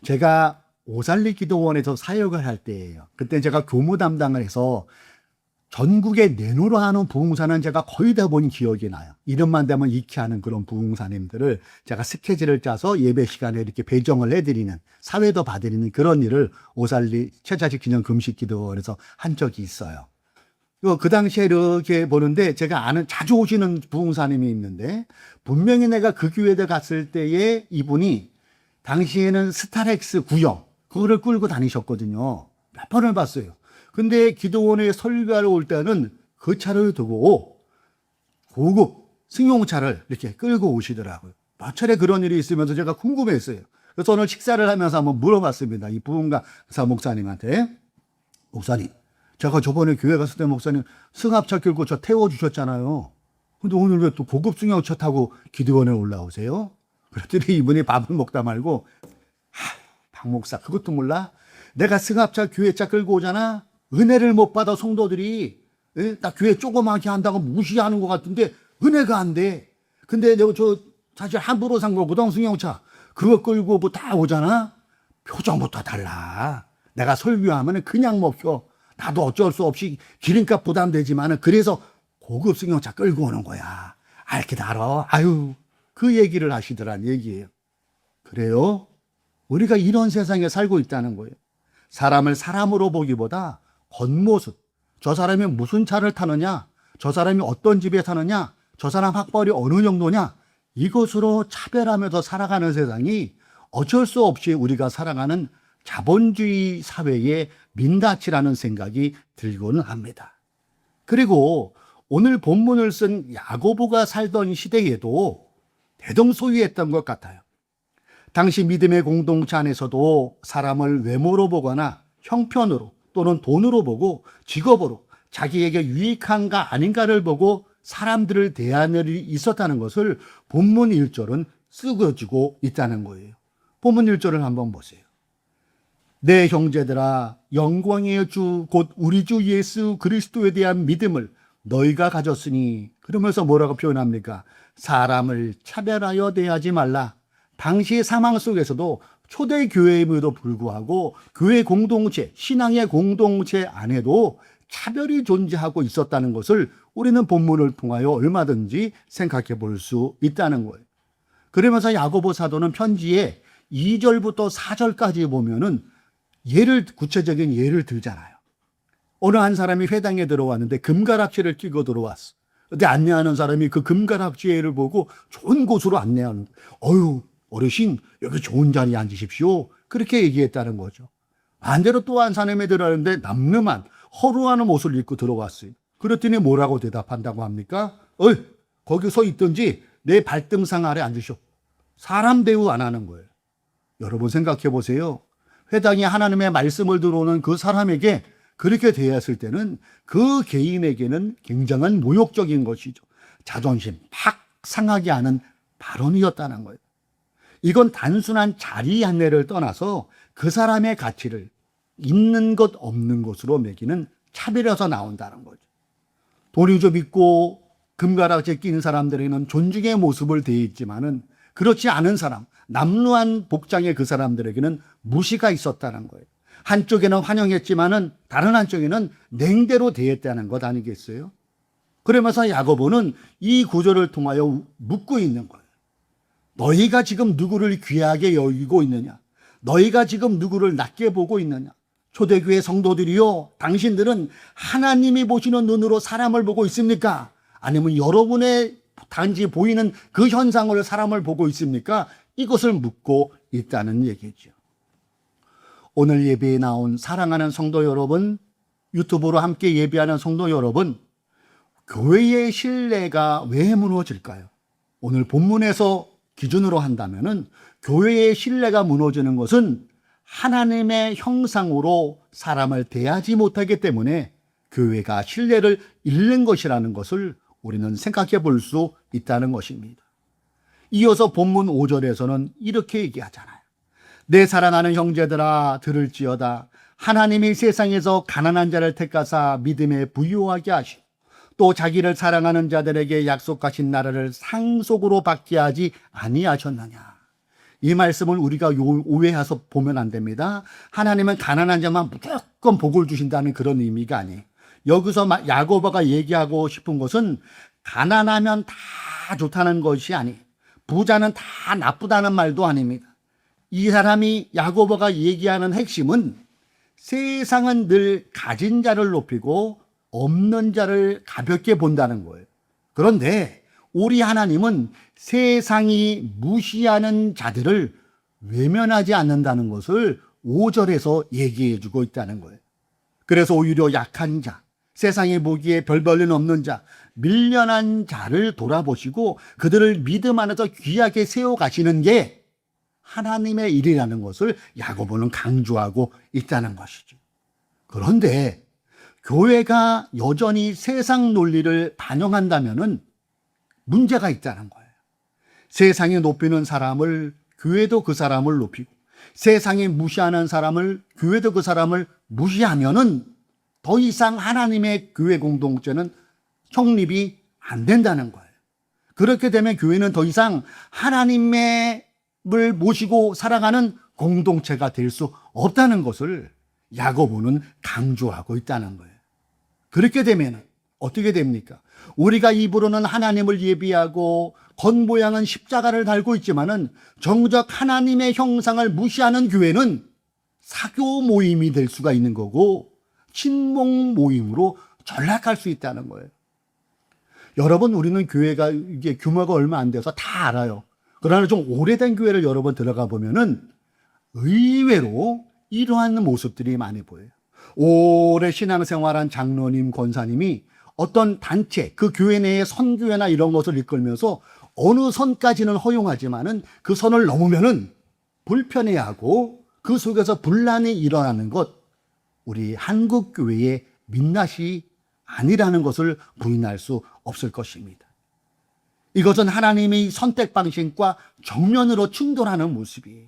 제가 오살리 기도원에서 사역을 할 때예요. 그때 제가 교무 담당을 해서 전국에 내노라 하는 부흥사는 제가 거의 다 본 기억이 나요. 이름만 되면 익히 하는 그런 부흥사님들을 제가 스케줄을 짜서 예배 시간에 이렇게 배정을 해드리는, 사회도 봐드리는 그런 일을 오살리 최자식 기념 금식 기도원에서 한 적이 있어요. 그 당시에 이렇게 보는데 제가 아는 자주 오시는 부흥사님이 있는데, 분명히 내가 그 교회에 갔을 때에 이분이 당시에는 스타렉스 구형 그거를 끌고 다니셨거든요. 몇 번을 봤어요. 근데 기도원에 설교하러 올 때는 그 차를 두고 고급 승용차를 이렇게 끌고 오시더라고요. 몇 차례 그런 일이 있으면서 제가 궁금했어요. 그래서 오늘 식사를 하면서 한번 물어봤습니다. 이 부흥가 목사님한테. 목사님, 제가 저번에 교회 갔을 때 목사님 승합차 끌고 저 태워주셨잖아요. 근데 오늘 왜 또 고급 승용차 타고 기도원에 올라오세요? 그랬더니 이분이 밥을 먹다 말고, 박 목사 그것도 몰라? 내가 승합차 교회차 끌고 오잖아. 은혜를 못 받아 성도들이 나 교회 조그맣게 한다고 무시하는 것 같은데 은혜가 안 돼. 근데 내가 저 사실 함부로 산 거거든, 승용차. 그거 끌고 뭐 다 오잖아. 표정부터 달라. 내가 설교하면 그냥 먹혀. 나도 어쩔 수 없이 기름값 부담되지만은 그래서 고급 승용차 끌고 오는 거야. 알게 알아. 아유, 그 얘기를 하시더란 얘기예요. 그래요? 우리가 이런 세상에 살고 있다는 거예요. 사람을 사람으로 보기보다 겉모습, 저 사람이 무슨 차를 타느냐, 저 사람이 어떤 집에 사느냐, 저 사람 학벌이 어느 정도냐, 이것으로 차별하면서 살아가는 세상이 어쩔 수 없이 우리가 살아가는 자본주의 사회의 민낯이라는 생각이 들고는 합니다. 그리고 오늘 본문을 쓴 야고보가 살던 시대에도 대동소이했던 것 같아요. 당시 믿음의 공동체 안에서도 사람을 외모로 보거나 형편으로 또는 돈으로 보고 직업으로 자기에게 유익한가 아닌가를 보고 사람들을 대하는 일이 있었다는 것을 본문 1절은 쓰여지고 있다는 거예요. 본문 1절을 한번 보세요. 내 형제들아, 영광의 주 곧 우리 주 예수 그리스도에 대한 믿음을 너희가 가졌으니, 그러면서 뭐라고 표현합니까? 사람을 차별하여 대하지 말라. 당시 상황 속에서도 초대교회임에도 불구하고 교회 공동체, 신앙의 공동체 안에도 차별이 존재하고 있었다는 것을 우리는 본문을 통하여 얼마든지 생각해 볼 수 있다는 거예요. 그러면서 야고보 사도는 편지에 2절부터 4절까지 보면은 구체적인 예를 들잖아요. 어느 한 사람이 회당에 들어왔는데 금가락지를 끼고 들어왔어. 근데 안내하는 사람이 그 금가락지를 보고 좋은 곳으로 안내하는 거예요. 어르신, 여기 좋은 자리에 앉으십시오. 그렇게 얘기했다는 거죠. 반대로 또 한 사람이 들어왔는데 남름한 허루하는 옷을 입고 들어왔어요. 그랬더니 뭐라고 대답한다고 합니까? 거기 서 있든지 내 발등상 아래 앉으셔. 사람 대우 안 하는 거예요. 여러분 생각해 보세요. 회당에 하나님의 말씀을 들어오는 그 사람에게 그렇게 대했을 때는 그 개인에게는 굉장한 모욕적인 것이죠. 자존심 팍 상하게 하는 발언이었다는 거예요. 이건 단순한 자리 안내를 떠나서 그 사람의 가치를 있는 것 없는 것으로 매기는 차별에서 나온다는 거죠. 돈이 좀 있고 금가락지 끼는 사람들에게는 존중의 모습을 대했지만은 그렇지 않은 사람, 남루한 복장의 그 사람들에게는 무시가 있었다는 거예요. 한쪽에는 환영했지만은 다른 한쪽에는 냉대로 대했다는 것 아니겠어요? 그러면서 야고보는 이 구절을 통하여 묻고 있는 거예요. 너희가 지금 누구를 귀하게 여기고 있느냐? 너희가 지금 누구를 낮게 보고 있느냐? 초대교회 성도들이요, 당신들은 하나님이 보시는 눈으로 사람을 보고 있습니까? 아니면 여러분의 단지 보이는 그 현상으로 사람을 보고 있습니까? 이것을 묻고 있다는 얘기죠. 오늘 예배에 나온 사랑하는 성도 여러분, 유튜브로 함께 예배하는 성도 여러분, 교회의 신뢰가 왜 무너질까요? 오늘 본문에서 기준으로 한다면은 교회의 신뢰가 무너지는 것은 하나님의 형상으로 사람을 대하지 못하기 때문에 교회가 신뢰를 잃는 것이라는 것을 우리는 생각해 볼 수 있다는 것입니다. 이어서 본문 5절에서는 이렇게 얘기하잖아요. 내 사랑하는 형제들아, 들을지어다. 하나님이 세상에서 가난한 자를 택하사 믿음에 부유하게 하시고 또 자기를 사랑하는 자들에게 약속하신 나라를 상속으로 받게 하지 아니하셨느냐. 이 말씀을 우리가 오해해서 보면 안 됩니다. 하나님은 가난한 자만 무조건 복을 주신다는 그런 의미가 아니에요. 여기서 야고보가 얘기하고 싶은 것은 가난하면 다 좋다는 것이 아니에요. 부자는 다 나쁘다는 말도 아닙니다. 이 사람이 야고보가 얘기하는 핵심은 세상은 늘 가진 자를 높이고 없는 자를 가볍게 본다는 거예요. 그런데 우리 하나님은 세상이 무시하는 자들을 외면하지 않는다는 것을 5절에서 얘기해 주고 있다는 거예요. 그래서 오히려 약한 자, 세상에 보기에 별 볼일 없는 자, 밀련한 자를 돌아보시고 그들을 믿음 안에서 귀하게 세워가시는 게 하나님의 일이라는 것을 야고보는 강조하고 있다는 것이죠. 그런데 교회가 여전히 세상 논리를 반영한다면은 문제가 있다는 거예요. 세상이 높이는 사람을 교회도 그 사람을 높이고 세상이 무시하는 사람을 교회도 그 사람을 무시하면은 더 이상 하나님의 교회 공동체는 성립이 안 된다는 거예요. 그렇게 되면 교회는 더 이상 하나님을 모시고 살아가는 공동체가 될 수 없다는 것을 야고보는 강조하고 있다는 거예요. 그렇게 되면 어떻게 됩니까? 우리가 입으로는 하나님을 예비하고 겉모양은 십자가를 달고 있지만은 정작 하나님의 형상을 무시하는 교회는 사교 모임이 될 수가 있는 거고 친목 모임으로 전락할 수 있다는 거예요. 여러분, 우리는 교회가 이게 규모가 얼마 안 돼서 다 알아요. 그러나 좀 오래된 교회를 여러 번 들어가 보면은 의외로 이러한 모습들이 많이 보여요. 오래 신앙생활한 장로님, 권사님이 어떤 단체, 그 교회 내의 선교회나 이런 것을 이끌면서 어느 선까지는 허용하지만은 그 선을 넘으면은 불편해하고 그 속에서 분란이 일어나는 것, 우리 한국 교회의 민낯이 아니라는 것을 부인할 수 없을 것입니다. 이것은 하나님의 선택 방식과 정면으로 충돌하는 모습이에요.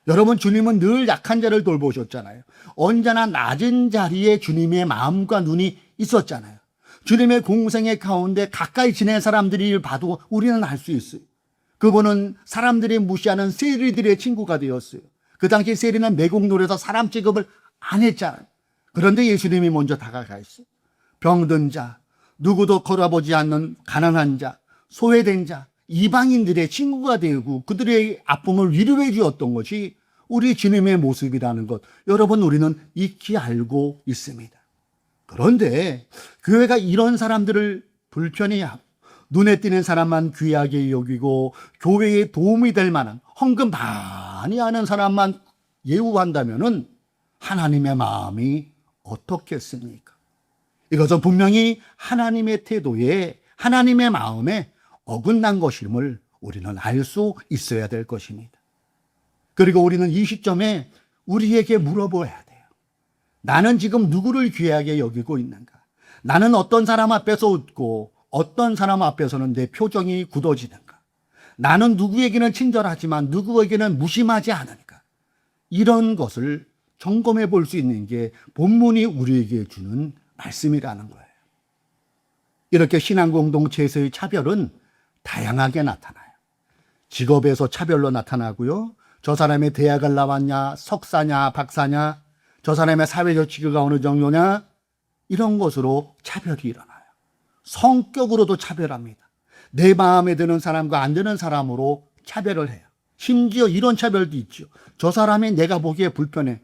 여러분, 주님은 늘 약한 자를 돌보셨잖아요. 언제나 낮은 자리에 주님의 마음과 눈이 있었잖아요. 주님의 공생의 가운데 가까이 지낸 사람들이 봐도 우리는 알 수 있어요. 그분은 사람들이 무시하는 세리들의 친구가 되었어요. 그 당시 세리는 매국노래에서 사람 취급을 안 했잖아요. 그런데 예수님이 먼저 다가가 있어요. 병든 자, 누구도 걸어보지 않는 가난한 자, 소외된 자, 이방인들의 친구가 되고 그들의 아픔을 위로해 주었던 것이 우리 주님의 모습이라는 것, 여러분, 우리는 익히 알고 있습니다. 그런데 교회가 이런 사람들을 불편해하고 눈에 띄는 사람만 귀하게 여기고 교회에 도움이 될 만한 헌금 많이 하는 사람만 예우한다면은 하나님의 마음이 어떻겠습니까? 이것은 분명히 하나님의 태도에, 하나님의 마음에 어긋난 것임을 우리는 알 수 있어야 될 것입니다. 그리고 우리는 이 시점에 우리에게 물어봐야 돼요. 나는 지금 누구를 귀하게 여기고 있는가? 나는 어떤 사람 앞에서 웃고 어떤 사람 앞에서는 내 표정이 굳어지는가? 나는 누구에게는 친절하지만 누구에게는 무심하지 않은가? 이런 것을 점검해 볼 수 있는 게 본문이 우리에게 주는 말씀이라는 거예요. 이렇게 신앙 공동체에서의 차별은 다양하게 나타나요. 직업에서 차별로 나타나고요. 저 사람의 대학을 나왔냐, 석사냐, 박사냐, 저 사람의 사회적 지위가 어느 정도냐, 이런 것으로 차별이 일어나요. 성격으로도 차별합니다. 내 마음에 드는 사람과 안 드는 사람으로 차별을 해요. 심지어 이런 차별도 있죠. 저 사람이 내가 보기에 불편해.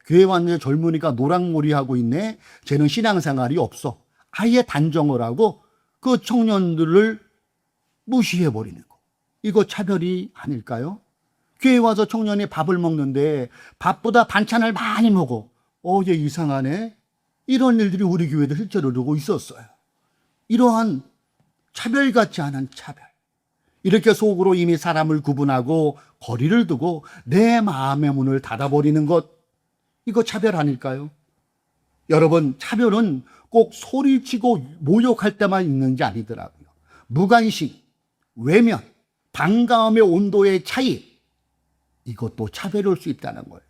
교회 왔는데 젊은이가 노랑머리하고 있네. 쟤는 신앙생활이 없어. 아예 단정을 하고 그 청년들을 무시해버리는 거. 이거 차별이 아닐까요? 교회 와서 청년이 밥을 먹는데 밥보다 반찬을 많이 먹어. 얘 이상하네. 이런 일들이 우리 교회도 실제로 이러고 있었어요. 이러한 차별 같지 않은 차별. 이렇게 속으로 이미 사람을 구분하고 거리를 두고 내 마음의 문을 닫아버리는 것, 이거 차별 아닐까요? 여러분, 차별은 꼭 소리치고 모욕할 때만 있는 게 아니더라고요. 무관심, 외면, 반가움의 온도의 차이, 이것도 차별일 수 있다는 거예요.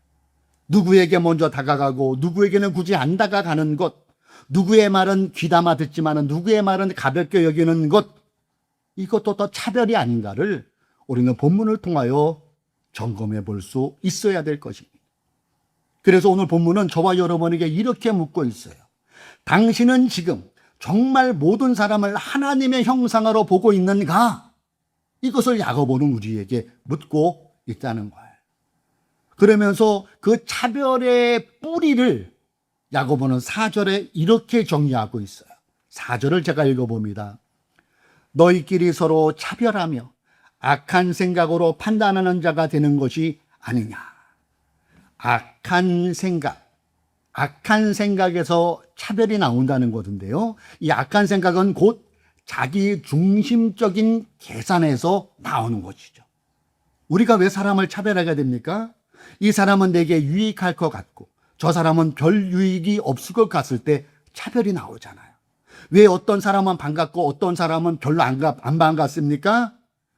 누구에게 먼저 다가가고 누구에게는 굳이 안 다가가는 것, 누구의 말은 귀담아 듣지만 누구의 말은 가볍게 여기는 것, 이것도 또 차별이 아닌가를 우리는 본문을 통하여 점검해 볼 수 있어야 될 것입니다. 그래서 오늘 본문은 저와 여러분에게 이렇게 묻고 있어요. 당신은 지금 정말 모든 사람을 하나님의 형상으로 보고 있는가? 이것을 야고보는 우리에게 묻고 있다는 거예요. 그러면서 그 차별의 뿌리를 야고보는 4절에 이렇게 정리하고 있어요. 4절을 제가 읽어봅니다. 너희끼리 서로 차별하며 악한 생각으로 판단하는 자가 되는 것이 아니냐. 악한 생각에서 차별이 나온다는 것인데요. 이 악한 생각은 곧 자기 중심적인 계산에서 나오는 것이죠. 우리가 왜 사람을 차별하게 됩니까? 이 사람은 내게 유익할 것 같고 저 사람은 별 유익이 없을 것 같을 때 차별이 나오잖아요. 왜 어떤 사람은 반갑고 어떤 사람은 별로 안 반갑습니까?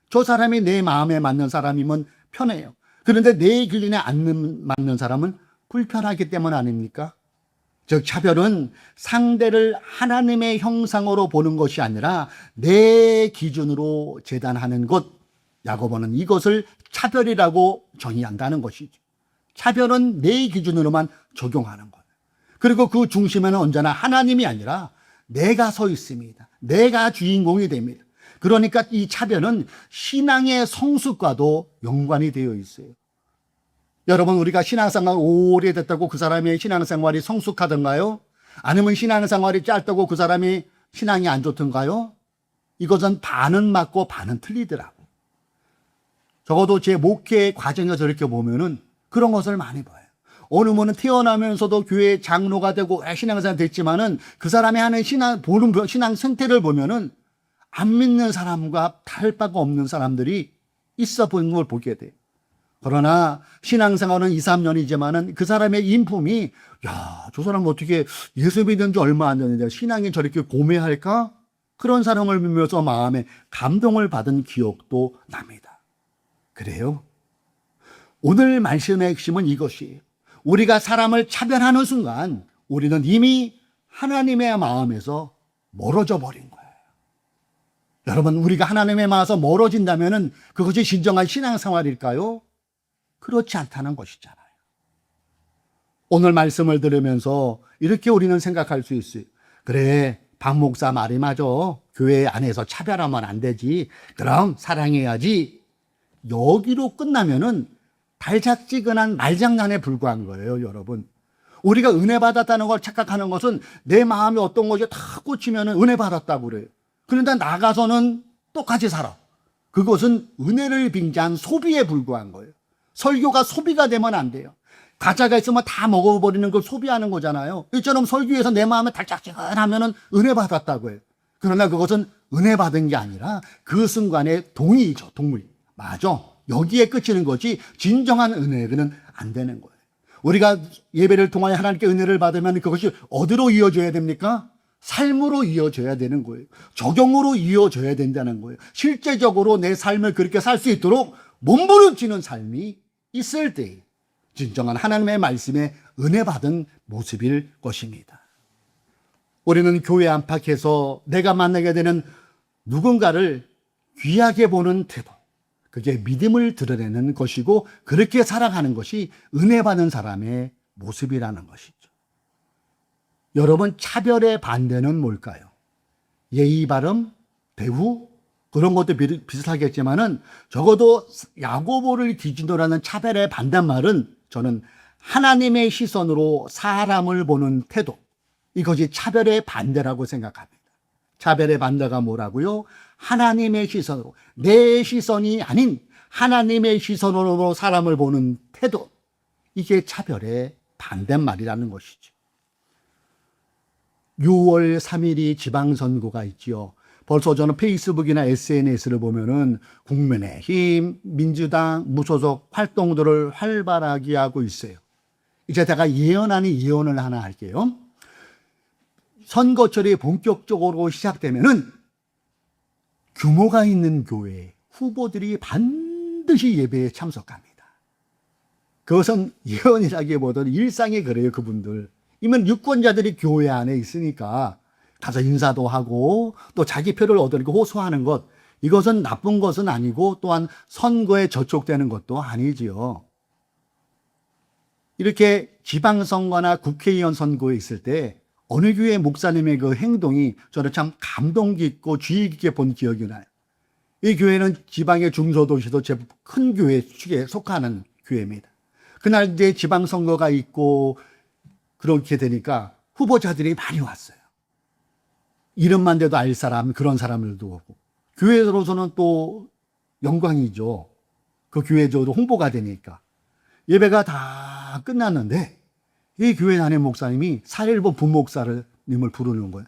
저 사람이 내 마음에 맞는 사람이면 편해요. 그런데 내 기준에 안 맞는 사람은 불편하기 때문 아닙니까? 즉 차별은 상대를 하나님의 형상으로 보는 것이 아니라 내 기준으로 재단하는 것, 야고보는 이것을 차별이라고 정의한다는 것이죠. 차별은 내 기준으로만 적용하는 것. 그리고 그 중심에는 언제나 하나님이 아니라 내가 서 있습니다. 내가 주인공이 됩니다. 그러니까 이 차별은 신앙의 성숙과도 연관이 되어 있어요. 여러분, 우리가 신앙생활 오래됐다고 그 사람의 신앙생활이 성숙하던가요? 아니면 신앙생활이 짧다고 그 사람이 신앙이 안 좋던가요? 이것은 반은 맞고 반은 틀리더라고. 적어도 제 목회 과정에서 이렇게 보면은 그런 것을 많이 봐요. 어느 분은 태어나면서도 교회 장로가 되고 신앙생활 됐지만은 그 사람이 하는 신앙 생태를 보면은 안 믿는 사람과 다를 바가 없는 사람들이 있어 보이는 걸 보게 돼요. 그러나 신앙생활은 2, 3년이지만은 그 사람의 인품이 야, 저 사람 어떻게 예수 믿은 지 얼마 안 됐는데 신앙이 저렇게 고매할까? 그런 사람을 보면서 마음에 감동을 받은 기억도 납니다. 그래요? 오늘 말씀의 핵심은 이것이에요. 우리가 사람을 차별하는 순간 우리는 이미 하나님의 마음에서 멀어져 버린 거예요. 여러분, 우리가 하나님의 마음에서 멀어진다면 그것이 진정한 신앙생활일까요? 그렇지 않다는 것이잖아요. 오늘 말씀을 들으면서 이렇게 우리는 생각할 수 있어요. 그래, 박 목사 말이 맞아. 교회 안에서 차별하면 안 되지. 그럼 사랑해야지. 여기로 끝나면은 달짝지근한 말장난에 불과한 거예요, 여러분. 우리가 은혜 받았다는 걸 착각하는 것은 내 마음에 어떤 것이 다 꽂히면은 은혜 받았다고 그래요. 그런데 나가서는 똑같이 살아. 그것은 은혜를 빙자한 소비에 불과한 거예요. 설교가 소비가 되면 안 돼요. 가짜가 있으면 다 먹어버리는 걸 소비하는 거잖아요. 이처럼 설교에서 내 마음에 달짝지근하면은 은혜 받았다고 해요. 그러나 그것은 은혜 받은 게 아니라 그 순간의 동의죠, 동의. 맞아. 여기에 끝이는 거지 진정한 은혜는 안 되는 거예요. 우리가 예배를 통하여 하나님께 은혜를 받으면 그것이 어디로 이어져야 됩니까? 삶으로 이어져야 되는 거예요. 적용으로 이어져야 된다는 거예요. 실제적으로 내 삶을 그렇게 살 수 있도록 몸부림치는 삶이 있을 때 진정한 하나님의 말씀에 은혜 받은 모습일 것입니다. 우리는 교회 안팎에서 내가 만나게 되는 누군가를 귀하게 보는 태도, 그게 믿음을 드러내는 것이고 그렇게 살아가는 것이 은혜 받는 사람의 모습이라는 것이죠. 여러분, 차별의 반대는 뭘까요? 예의 바름, 배후, 그런 것도 비슷하겠지만은 적어도 야고보를 기준으로 하는 차별의 반대말은 저는 하나님의 시선으로 사람을 보는 태도, 이것이 차별의 반대라고 생각합니다. 차별의 반대가 뭐라고요? 하나님의 시선으로, 내 시선이 아닌 하나님의 시선으로 사람을 보는 태도, 이게 차별의 반대말이라는 것이죠. 6월 3일이 지방선거가 있지요. 벌써 저는 페이스북이나 SNS를 보면은 국민의힘, 민주당, 무소속 활동들을 활발하게 하고 있어요. 이제 제가 예언 아닌 예언을 하나 할게요. 선거철이 본격적으로 시작되면은 규모가 있는 교회 후보들이 반드시 예배에 참석합니다. 그것은 예언이라기보다는 일상이 그래요, 그분들. 이면 유권자들이 교회 안에 있으니까 가서 인사도 하고 또 자기 표를 얻으려고 호소하는 것, 이것은 나쁜 것은 아니고 또한 선거에 저촉되는 것도 아니지요. 이렇게 지방선거나 국회의원 선거에 있을 때 어느 교회 목사님의 그 행동이 저는 참 감동 깊고 주의 깊게 본 기억이 나요. 이 교회는 지방의 중소도시도 제법 큰 교회 축에 속하는 교회입니다. 그날 이제 지방선거가 있고 그렇게 되니까 후보자들이 많이 왔어요. 이름만 대도 알 사람, 그런 사람들도 오고. 교회로서는 또 영광이죠. 그 교회적으로 홍보가 되니까. 예배가 다 끝났는데 이 교회 담임 목사님이 사일보 부목사님을 부르는 거예요.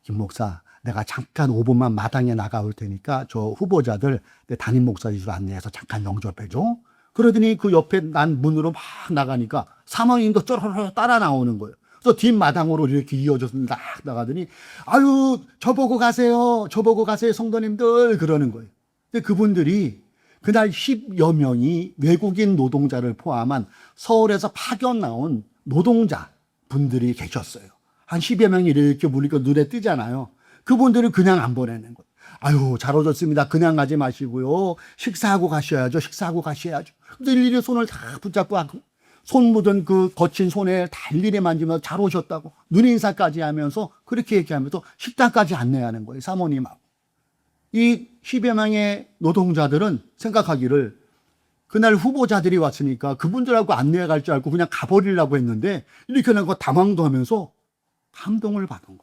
김 목사, 내가 잠깐 5분만 마당에 나가올 테니까 저 후보자들 내 담임 목사님으로 안내해서 잠깐 영접해줘. 그러더니 그 옆에 난 문으로 막 나가니까 사모님도 쪼르르 따라 나오는 거예요. 그래서 뒷마당으로 이렇게 이어져서 딱 나가더니 아유 저보고 가세요. 저보고 가세요 성도님들 그러는 거예요. 근데 그분들이 그날 10여 명이 외국인 노동자를 포함한 서울에서 파견 나온 노동자 분들이 계셨어요. 한 10여 명이 이렇게 보니까 눈에 뜨잖아요. 그분들을 그냥 안 보내는 거예요. 아유, 잘 오셨습니다. 그냥 가지 마시고요. 식사하고 가셔야죠. 식사하고 가셔야죠. 근데 일일이 손을 다 붙잡고 손 묻은 그 거친 손에 다 일일이 만지면서 잘 오셨다고 눈인사까지 하면서 그렇게 얘기하면서 식당까지 안내하는 거예요. 사모님하고. 이 10여 명의 노동자들은 생각하기를 그날 후보자들이 왔으니까 그분들하고 안내해 갈 줄 알고 그냥 가버리려고 했는데 이렇게 하는 거 당황도 하면서 감동을 받은 거예요.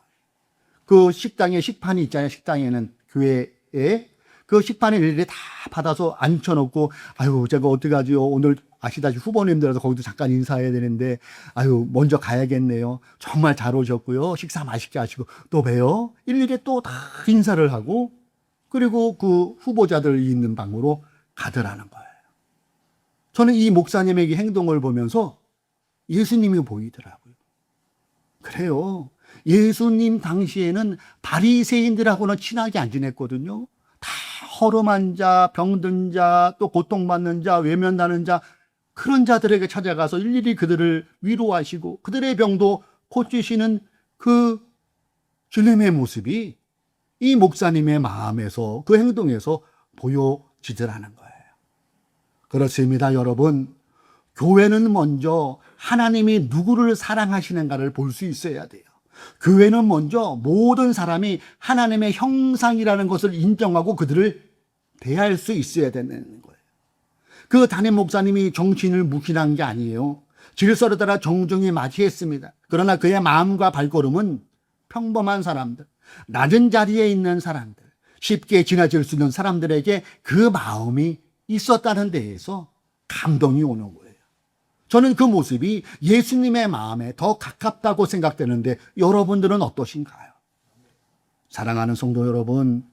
그 식당에 식판이 있잖아요. 식당에는 교회에 그 식판에 일일이 다 받아서 앉혀놓고 아유 제가 어떡하지요. 오늘 아시다시피 후보님들라서 거기도 잠깐 인사해야 되는데 아유 먼저 가야겠네요. 정말 잘 오셨고요. 식사 맛있게 하시고 또 봬요. 일일이 또 다 인사를 하고 그리고 그 후보자들이 있는 방으로 가더라는 거예요. 저는 이 목사님의 이 행동을 보면서 예수님이 보이더라고요. 그래요. 예수님 당시에는 바리새인들하고는 친하게 안 지냈거든요. 다 허름한 자, 병든 자, 또 고통받는 자, 외면하는 자 그런 자들에게 찾아가서 일일이 그들을 위로하시고 그들의 병도 고치시는 그 주님의 모습이 이 목사님의 마음에서 그 행동에서 보여지더라는 거예요. 그렇습니다, 여러분. 교회는 먼저 하나님이 누구를 사랑하시는가를 볼 수 있어야 돼요. 교회는 먼저 모든 사람이 하나님의 형상이라는 것을 인정하고 그들을 대할 수 있어야 되는 거예요. 그 담임 목사님이 정치인을 묵인한 게 아니에요. 질서를 따라 정중히 맞이했습니다. 그러나 그의 마음과 발걸음은 평범한 사람들, 낮은 자리에 있는 사람들, 쉽게 지나칠 수 있는 사람들에게 그 마음이 있었다는 데에서 감동이 오는 거예요. 저는 그 모습이 예수님의 마음에 더 가깝다고 생각되는데 여러분들은 어떠신가요? 사랑하는 성도 여러분,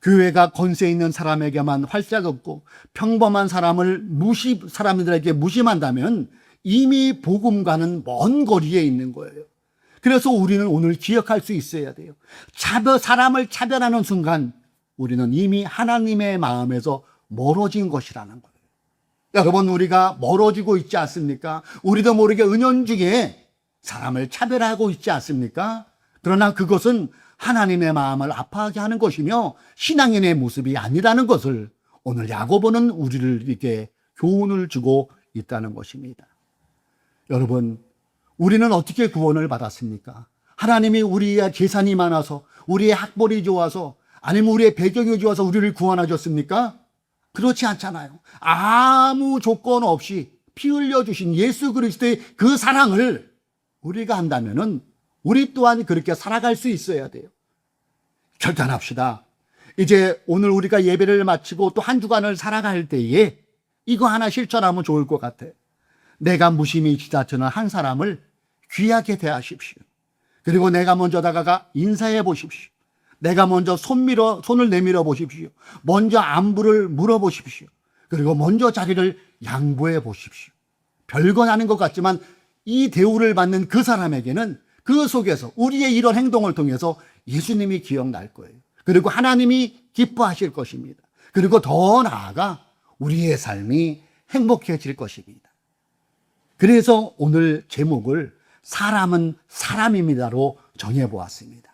교회가 권세 있는 사람에게만 활짝 없고 평범한 사람들에게 무심한다면 이미 복음과는 먼 거리에 있는 거예요. 그래서 우리는 오늘 기억할 수 있어야 돼요. 사람을 차별하는 순간 우리는 이미 하나님의 마음에서 멀어진 것이라는 거예요. 여러분, 우리가 멀어지고 있지 않습니까? 우리도 모르게 은연중에 사람을 차별하고 있지 않습니까? 그러나 그것은 하나님의 마음을 아파하게 하는 것이며 신앙인의 모습이 아니라는 것을 오늘 야고보는 우리에게 교훈을 주고 있다는 것입니다. 여러분, 우리는 어떻게 구원을 받았습니까? 하나님이 우리의 재산이 많아서, 우리의 학벌이 좋아서, 아니면 우리의 배경이 좋아서 우리를 구원하셨습니까? 그렇지 않잖아요. 아무 조건 없이 피 흘려주신 예수 그리스도의 그 사랑을 우리가 한다면은 우리 또한 그렇게 살아갈 수 있어야 돼요. 결단합시다. 이제 오늘 우리가 예배를 마치고 또 한 주간을 살아갈 때에 이거 하나 실천하면 좋을 것 같아. 내가 무심히 지나치는 한 사람을 귀하게 대하십시오. 그리고 내가 먼저 다가가 인사해 보십시오. 내가 먼저 손을 내밀어 보십시오. 먼저 안부를 물어보십시오. 그리고 먼저 자리를 양보해 보십시오. 별건 아닌 것 같지만 이 대우를 받는 그 사람에게는 그 속에서 우리의 이런 행동을 통해서 예수님이 기억날 거예요. 그리고 하나님이 기뻐하실 것입니다. 그리고 더 나아가 우리의 삶이 행복해질 것입니다. 그래서 오늘 제목을 사람은 사람입니다로 정해보았습니다.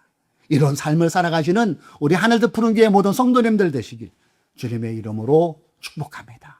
이런 삶을 살아가시는 우리 하늘도 푸른 교회 모든 성도님들 되시길 주님의 이름으로 축복합니다.